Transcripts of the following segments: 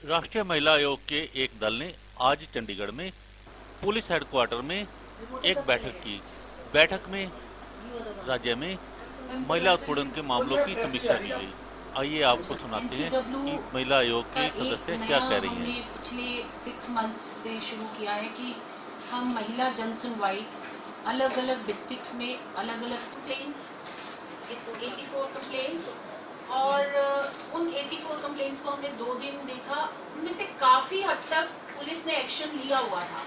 राष्ट्रीय महिला आयोग के एक दल ने आज चंडीगढ़ में पुलिस हेडक्वार्टर में एक बैठक की। बैठक में राज्य में महिला उत्पीड़न के मामलों की समीक्षा की गई। आइए आपको सुनाते हैं कि महिला आयोग की सदस्य क्या कह रही हैं। हमने पिछले 6 मंथ्स से शुरू किया है कि हम महिला जन सुनवाई अलग अलग डिस्ट्रिक्ट्स में अलग अलग कंप्लेंट्स 84 कंप्लेंट्स और उन 84 कंप्लेंट्स को हमने 2 दिन देखा। उनमें से काफ़ी हद तक पुलिस ने एक्शन लिया हुआ था,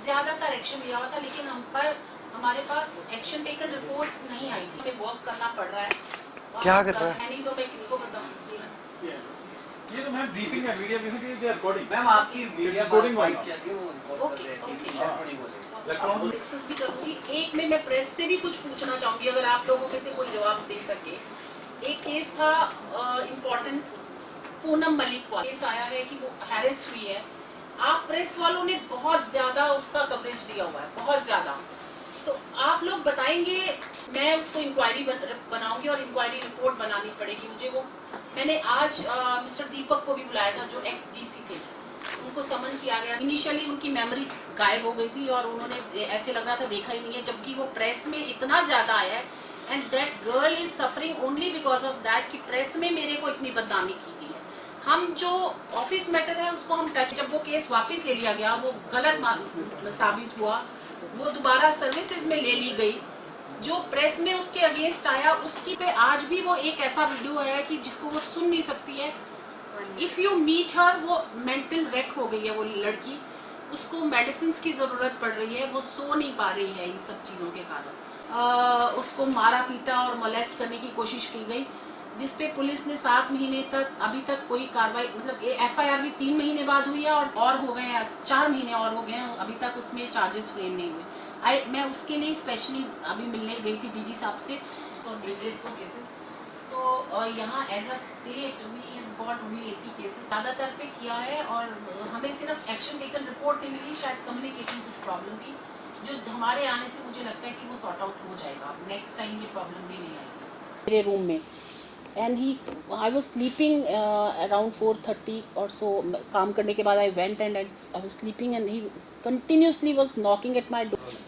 ज़्यादातर एक्शन लिया हुआ था, लेकिन हमारे पास एक्शन टेकन रिपोर्ट्स नहीं आई थी। हमें वर्क करना पड़ रहा है। क्या कर रहा है? नहीं तो मैं किसको बताऊँ। ये तो मैम ब्रीफिंग है, मीडिया ब्रीफिंग के लिए रिकॉर्डिंग। मैम आपकी वीडियो रिकॉर्डिंग वाली ओके डिस्कस भी करूंगी। एक में मैं प्रेस से भी कुछ पूछना चाहूंगी, अगर आप लोगों में से कोई जवाब दे सके। एक केस था इम्पोर्टेंट, पूनम मलिक का केस आया है कि वो हैरेस हुई है। आप प्रेस वालों ने बहुत ज्यादा उसका कवरेज दिया हुआ है, बहुत ज्यादा। तो आप लोग बताएंगे, मैं उसको इंक्वायरी बनाऊंगी और इंक्वायरी रिपोर्ट बनानी पड़ेगी मुझे। वो मैंने आज मिस्टर दीपक को भी बुलाया था जो एक्स डीसी थे, उनको समन किया गया। इनिशियली उनकी मेमोरी गायब हो गई थी और उन्होंने ऐसे लग रहा था देखा ही नहीं है, जबकि वो प्रेस में इतना ज्यादा आया है। And that girl is suffering only because of that कि प्रेस में मेरे को इतनी बदनामी की गई है। हम जो ऑफिस मैटर है उसको हम टच, जब वो केस वापस ले लिया गया, वो गलत साबित हुआ, वो दोबारा सर्विसेज में ले ली गई। जो प्रेस में उसके अगेंस्ट आया उसकी पे आज भी वो एक ऐसा वीडियो आया है कि जिसको वो सुन नहीं सकती है। इफ यू मीट हर, वो मेंटल रेक हो गई है वो लड़की, उसको मेडिसिन की जरूरत पड़ रही है, वो सो नहीं पा रही है इन सब चीजों के कारण। उसको मारा पीटा और मोलेस्ट करने की कोशिश की गई, जिसपे पुलिस ने 7 महीने तक अभी तक कोई कार्रवाई, मतलब एफआईआर भी 3 महीने बाद हुई है और हो गए हैं 4 महीने और हो गए हैं, अभी तक उसमें चार्जेस फ्रेम नहीं हुए। मैं उसके लिए स्पेशली अभी मिलने गई थी डीजी साहब से, तो 150 केसेस। तो यहाँ as a state we got only 80 cases ज़्यादातर पे किया है, और हमें सिर्फ एक्शन टेकन रिपोर्ट नहीं मिली, शायद कम्युनिकेशन कुछ प्रॉब्लम थी, जो हमारे आने से मुझे लगता है कि वो सॉर्ट आउट हो जाएगा। नेक्स्ट टाइम ये प्रॉब्लम भी नहीं आएगी। मेरे रूम में and I was sleeping around 4:30 और सो। काम करने के बाद I went and I was sleeping and he continuously was knocking at my door.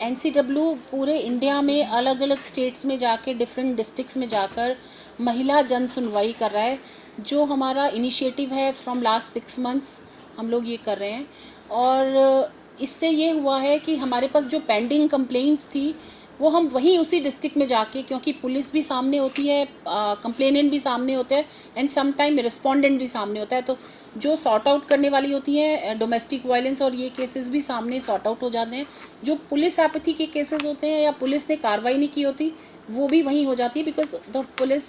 NCW पूरे इंडिया में अलग अलग स्टेट्स में जाके, डिफरेंट डिस्ट्रिक्ट्स में जाकर महिला जन सुनवाई कर रहा है। जो हमारा इनिशिएटिव है फ्रॉम लास्ट 6 मंथ्स हम लोग ये कर रहे हैं, और इससे ये हुआ है कि हमारे पास जो पेंडिंग कंप्लेंट्स थी वो हम वहीं उसी डिस्ट्रिक्ट में जाके, क्योंकि पुलिस भी सामने होती है, कंप्लेनेंट भी सामने होते हैं एंड सम टाइम रिस्पोंडेंट भी सामने होता है, तो जो सॉर्ट आउट करने वाली होती हैं डोमेस्टिक वायलेंस और ये केसेस भी सामने सॉर्ट आउट हो जाते हैं। जो पुलिस एपैथी के केसेस होते हैं या पुलिस ने कार्रवाई नहीं की होती, वो भी वहीं हो जाती है, because the police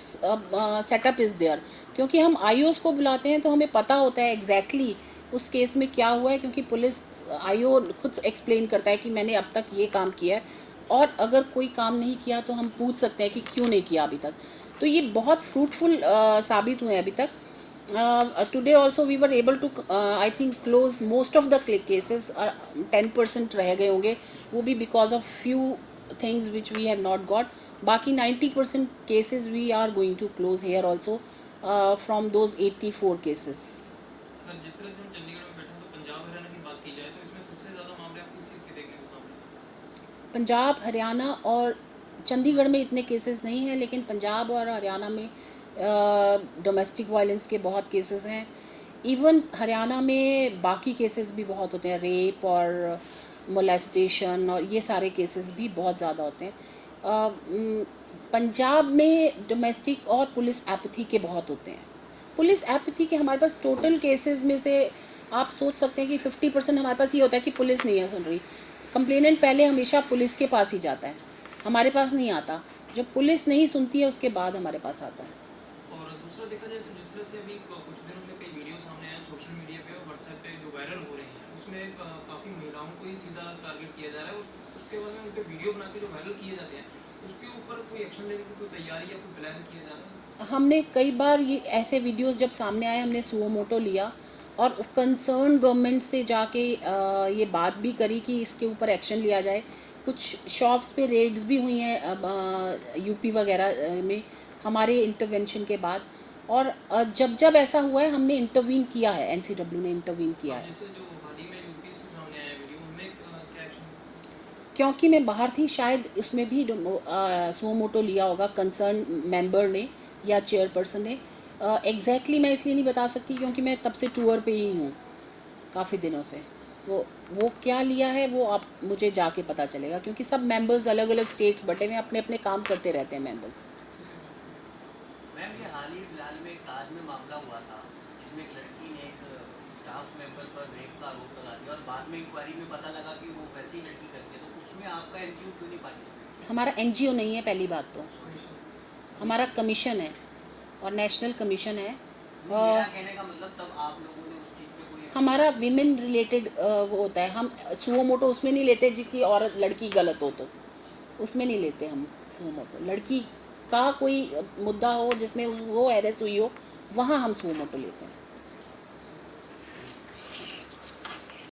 setup is there. क्योंकि हम आईओस को बुलाते हैं तो हमें पता होता है एग्जैक्टली उस केस में क्या हुआ है, क्योंकि पुलिस आईओ खुद एक्सप्लेन करता है कि मैंने अब तक ये काम किया है, और अगर कोई काम नहीं किया तो हम पूछ सकते हैं कि क्यों नहीं किया अभी तक। तो ये बहुत फ्रूटफुल साबित हुए हैं अभी तक। Today also we were able to I think close most of the cases. 10% रह गए होंगे, वो भी because of few things which we have not got. बाकी 90% cases we are going to close here also from those 84 cases. जिस तरह से हम चंडीगढ़ में बैठे हैं, तो पंजाब हरियाणा की बात की जाए तो इसमें सबसे ज़्यादा मामले आपको किस चीज़ के देखने को सामने? पंजाब, हरियाणा और चंडीगढ़ में इतने केसेस नहीं हैं, लेकिन पंजाब और हरियाणा में डोमेस्टिक वायलेंस के बहुत केसेस हैं। इवन हरियाणा में बाकी केसेस भी बहुत होते हैं, रेप और मोलेस्टेशन और ये सारे केसेस भी बहुत ज़्यादा होते हैं। पंजाब में डोमेस्टिक और पुलिस एपैथी के बहुत होते हैं। पुलिस एपैथी के हमारे पास टोटल केसेस में से आप सोच सकते हैं कि 50% हमारे पास ये होता है कि पुलिस नहीं है सुन रही। कंप्लेनेंट पहले हमेशा पुलिस के पास ही जाता है, हमारे पास नहीं आता। जब पुलिस नहीं सुनती है उसके बाद हमारे पास आता है। और दूसरा देखा जाए तो जिस तरह से अभी कुछ दिनों में कई वीडियो सामने आए सोशल मीडिया पे और व्हाट्सएप पे जो वायरल हो रही हैं, उसमें काफ़ी महिलाओं को ही सीधा टारगेट किया जा रहा है, और उसके बाद में उनके वीडियो बना के जो वायरल किए जाते हैं उसके ऊपर कोई एक्शन लेने की कोई तैयारी या कोई प्लान किया जा रहा है? हमने कई बार ये ऐसे वीडियोस जब सामने आए, हमने सुओ मोटो लिया और कंसर्न गवर्नमेंट से जाके ये बात भी करी कि इसके ऊपर एक्शन लिया जाए। कुछ शॉप्स पे रेड्स भी हुई हैं अब यूपी वगैरह में हमारे इंटरवेंशन के बाद। और जब जब ऐसा हुआ है हमने इंटरवीन किया है, एनसीडब्ल्यू ने इंटरवीन किया है। जैसे जो हाल ही में यूपी से सामने आया वीडियो, उनमें क्या एक्शन? क्योंकि मैं बाहर थी, शायद उसमें भी सुमो मोटो लिया होगा कंसर्न मेंबर ने या चेयरपर्सन ने। एग्जैक्टली मैं इसलिए नहीं बता सकती क्योंकि मैं तब से टूर पे ही हूँ काफ़ी दिनों से। तो वो क्या लिया है वो आप मुझे जाके पता चलेगा, क्योंकि सब मेंबर्स अलग अलग स्टेट्स बटे हुए अपने अपने काम करते रहते हैं मेंबर्स। मैम ये हाल ही फिलहाल में एक आज में मामला हुआ था जिसमें एक लड़की ने एक स्टाफ मेंबर पर रेप का आरोप लगा दिया और बाद में इंक्वायरी में पता लगा कि वो वैसी लड़की करती है, तो उसमें आपका एनजीओ क्यों नहीं पार्टिसिपेट? हमारा एनजीओ नहीं है, पहली बात तो हमारा कमीशन है और नेशनल कमीशन है। मेरा कहने का मतलब तब आप लोगों ने उस चीज़ पे कोई हमारा विमेन रिलेटेड वो होता है, हम सुमो मोटो उसमें नहीं लेते जिसकी औरत लड़की गलत हो तो उसमें नहीं लेते हम सुमो मोटो। लड़की का कोई मुद्दा हो जिसमें वो एरेस्ट हुई हो वहाँ हम सुमो मोटो लेते हैं।